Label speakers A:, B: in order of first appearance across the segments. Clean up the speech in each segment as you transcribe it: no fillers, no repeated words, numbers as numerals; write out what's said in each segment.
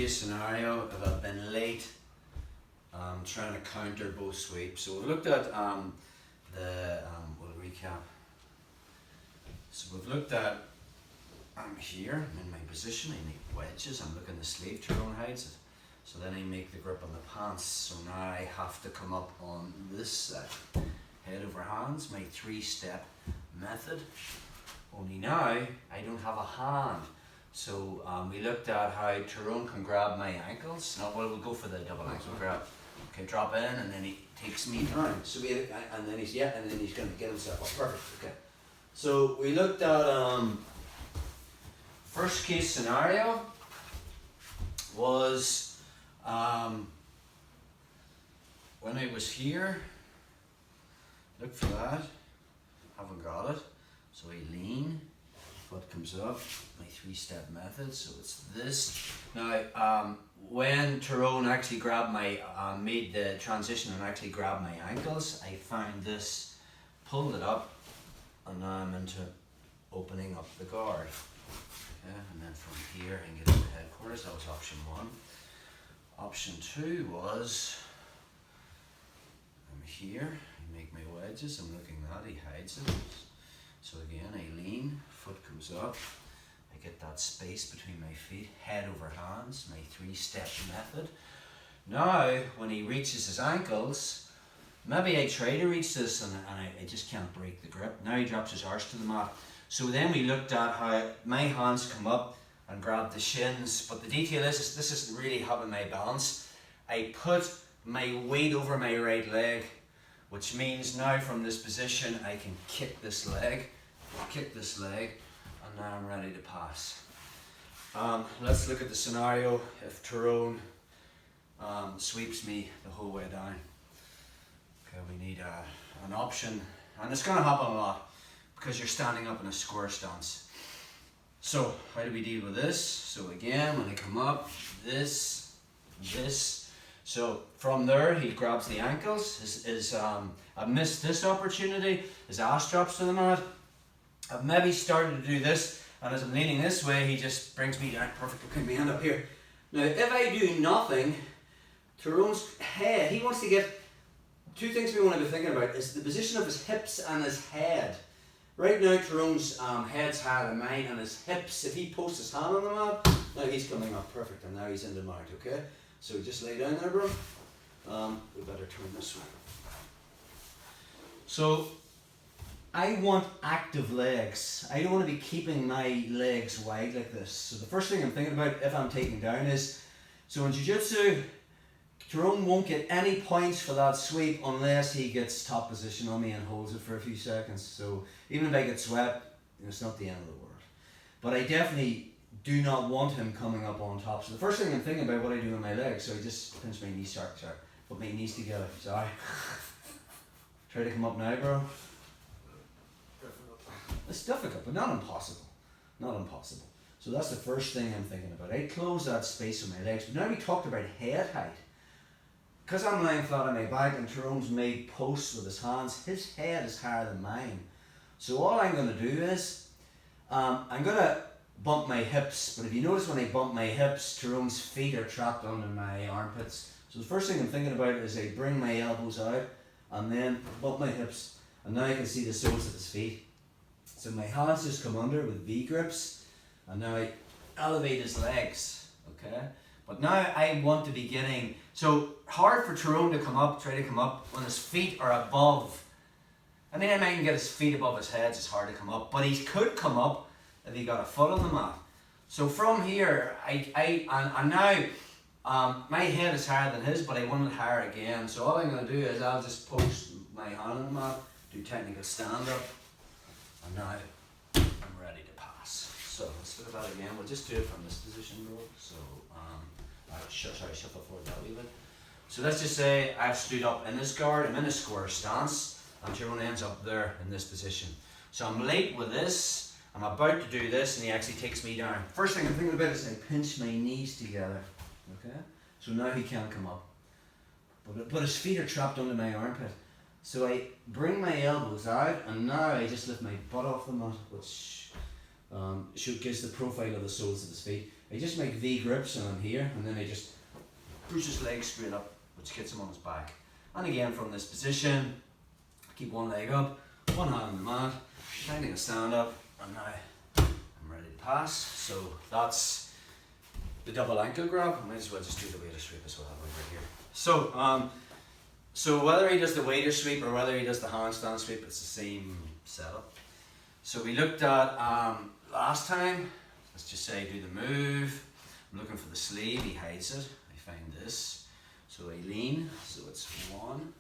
A: case scenario if I've been late trying to counter both sweeps. So we've looked at we'll recap. So we've looked at, I'm here, I'm in my position, I make wedges, I'm looking the sleeve, Tyrone hides it. So then I make the grip on the pants, so now I have to come up on this side. Head over hands, my 3-step method. Only now, I don't have a hand. So we looked at how Tyrone can grab my ankles. Now we'll go for the double ankle grab. Okay, drop in and then he takes me down. So and then he's going to get himself up. Perfect, okay. So we looked at first case scenario was when I was here, look for that, haven't got it, so I lean, foot comes up, my 3-step method, so it's this. Now when Tyrone actually grabbed my, made the transition and actually grabbed my ankles, I found this, pulled it up, and now I'm into opening up the guard. Okay, and then from here I can get into headquarters. That was option 1. Option 2 was, I'm here, I make my wedges, I'm looking at it, he hides it. So again, I lean, foot comes up, I get that space between my feet, head over hands, my 3-step method. Now, when he reaches his ankles, maybe I try to reach this and I just can't break the grip. Now he drops his arse to the mat. So then we looked at how my hands come up and grab the shins, but the detail is this isn't really having my balance. I put my weight over my right leg, which means now from this position I can kick this leg, and now I'm ready to pass. Let's look at the scenario if Tyrone sweeps me the whole way down. Okay, we need an option, and it's going to happen a lot because you're standing up in a square stance. So how do we deal with this? So again, when I come up, this. So from there, he grabs the ankles. I've missed this opportunity. His ass drops to the mat. I've maybe started to do this, and as I'm leaning this way, he just brings me down. Perfect. Okay, my hand up here. Now, if I do nothing, Tyrone's head, he wants to get, 2 things we want to be thinking about is the position of his hips and his head. Right now, Tyrone's head's higher than mine, and his hips, if he posts his hand on the mat, now he's coming up perfect, and now he's in the mount, okay? So just lay down there, bro. We better turn this way. So, I want active legs. I don't want to be keeping my legs wide like this. So the first thing I'm thinking about if I'm taking down is, so in Jiu-Jitsu, Tyrone won't get any points for that sweep unless he gets top position on me and holds it for a few seconds. So even if I get swept, it's not the end of the world. But I definitely do not want him coming up on top. So the first thing I'm thinking about what I do with my legs, so I just pinch my knees, put my knees together, sorry. Try to come up now, bro. It's difficult, but not impossible. Not impossible. So that's the first thing I'm thinking about. I close that space with my legs. But now we talked about head height. Because I'm lying flat on my back and Tyrone's made posts with his hands, his head is higher than mine. So all I'm going to do is, I'm going to bump my hips, but if you notice when I bump my hips, Tyrone's feet are trapped under my armpits. So the first thing I'm thinking about is I bring my elbows out and then bump my hips, and now I can see the soles of his feet. So my hands just come under with V grips, and now I elevate his legs, okay? But now I want to be getting, so hard for Tyrone to come up, try to come up when his feet are above. I mean, I might even get his feet above his head, it's hard to come up, but he could come up if he got a foot on the mat. So from here, and now my head is higher than his, but I want it higher again. So all I'm going to do is I'll just post my hand on the mat, do technical stand up, and now I'm ready to pass. So let's look at that again. We'll just do it from this position, bro. So shuffle forward that wee bit. So let's just say I've stood up in this guard, I'm in a square stance, and Tyrone ends up there in this position. So I'm late with this, I'm about to do this, and he actually takes me down. First thing I'm thinking about is I pinch my knees together, okay? So now he can't come up. But his feet are trapped under my armpit. So I bring my elbows out, and now I just lift my butt off the mat, which gives the profile of the soles of his feet. He just make V grips on here, and then he just push his leg straight up, which gets him on his back. And again, from this position, keep one leg up, one hand on the mat, finding a stand up, and now I'm ready to pass. So that's the double ankle grab. I might as well just do the waiter sweep as well over here. So whether he does the waiter sweep or whether he does the handstand sweep, it's the same setup. So we looked at last time, let's just say do the move. I'm looking for the sleeve, he hides it. I find this. So I lean, so it's 1,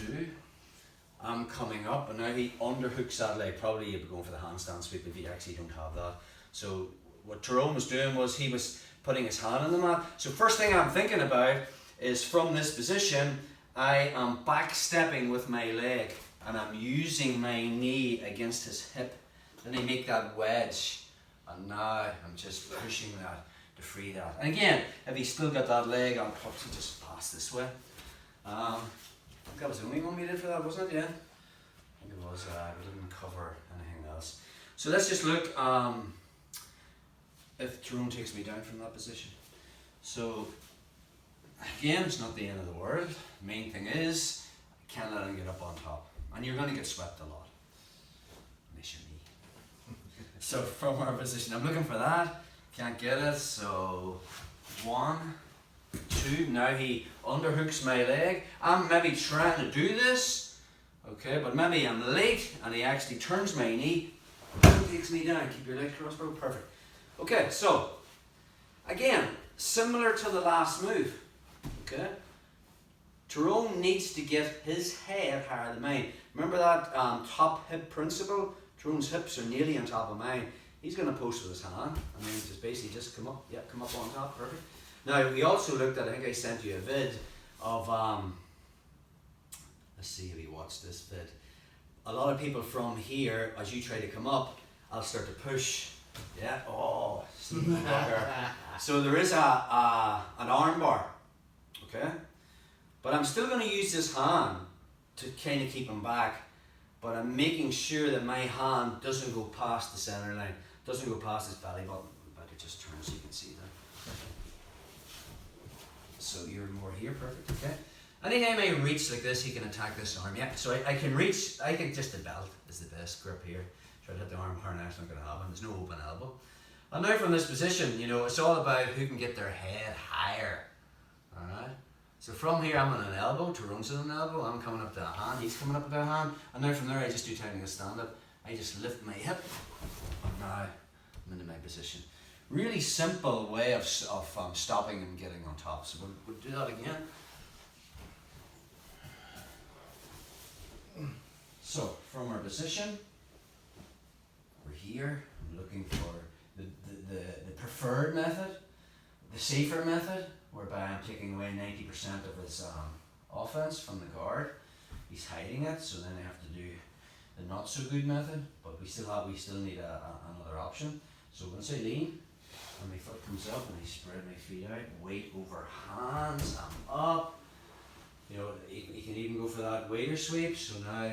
A: 2. I'm coming up, and now he underhooks that leg. Probably you'd be going for the handstand sweep if you actually don't have that. So what Tyrone was doing was he was putting his hand on the mat. So first thing I'm thinking about is from this position, I am back stepping with my leg and I'm using my knee against his hip. Then I make that wedge, and now I'm just pushing that to free that. And again, if he's still got that leg, I'll probably just pass this way. I think that was the only one we did for that, wasn't it? Yeah, I think it was. We didn't cover anything else. So let's just look if Tyrone takes me down from that position. So again, it's not the end of the world. The main thing is, I can't let him get up on top. And you're going to get swept a lot. Miss your knee. So from our position, I'm looking for that. Can't get it. So 1, 2. Now he underhooks my leg. I'm maybe trying to do this. Okay, but maybe I'm late and he actually turns my knee and takes me down. Keep your legs crossed, bro. Perfect. Okay, so again, similar to the last move. Okay, Tyrone needs to get his head higher than mine. Remember that top hip principle? Tyrone's hips are nearly on top of mine. He's going to post with his hand, and then just basically just come up. Yeah, come up on top. Perfect. Now we also looked at, I think I sent you a vid of let's see if you watched this vid. A lot of people from here, as you try to come up, I'll start to push. Yeah. Oh, sneaky bugger. So there is an arm bar. Okay, but I'm still going to use this hand to kind of keep him back, but I'm making sure that my hand doesn't go past the center line, doesn't go past his belly button. But it just turns so you can see that. So you're more here, perfect. Okay. Anytime I reach like this, he can attack this arm. Yeah. So I can reach. I can just the belt is the best grip here. Try to hit the arm hard now, it's not going to happen. There's no open elbow. And now from this position, you know, it's all about who can get their head higher. Alright, so from here I'm on an elbow, Tyrone's on an elbow, I'm coming up to a hand, he's coming up to a hand, and now from there I just do technical stand up. I just lift my hip, and now I'm into my position. Really simple way of stopping and getting on top. So we'll do that again. So from our position, we're here, I'm looking for the preferred method, the safer method, whereby I'm taking away 90% of his offense from the guard. He's hiding it, so then I have to do the not so good method, but we still need another option. So once I lean, and my foot comes up and I spread my feet out, weight over hands, I'm up. You know, he can even go for that waiter sweep. So now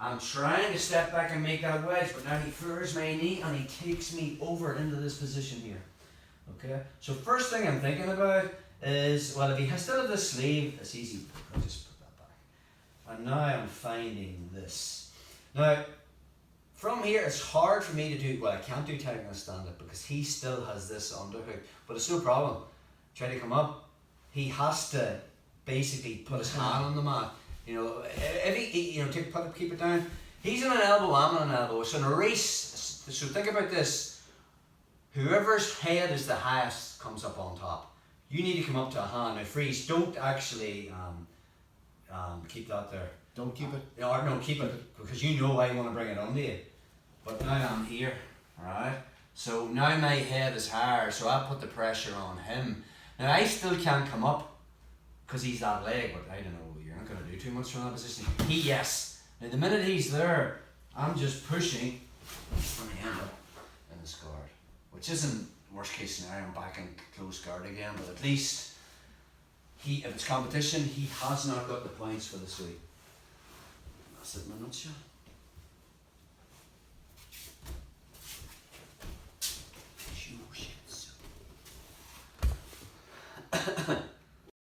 A: I'm trying to step back and make that wedge, but now he floors my knee and he takes me over into this position here. Okay, so first thing I'm thinking about is, well, if he still has the sleeve, it's easy. I'll just put that back. And now I'm finding this. Now, from here, it's hard for me to do, well, I can't do technical stand-up because he still has this underhook, but it's no problem. Try to come up. He has to basically put his hand on the mat. You know, if he keep it down. He's on an elbow, I'm on an elbow. So in a race, so think about this. Whoever's head is the highest comes up on top. You need to come up to a hand. Now freeze, don't actually keep that there.
B: Don't keep it.
A: Or no, keep it, because you know I want to bring it under you. But now I'm here, alright? So now my head is higher, so I put the pressure on him. Now I still can't come up, because he's that leg, but I don't know, you're not going to do too much from that position. Yes. Now the minute he's there, I'm just pushing, and I end up in this guard. Which isn't worst case scenario, I'm back in close guard again, but at least if it's competition, he has not got the points for the sweep. That's it in a nutshell.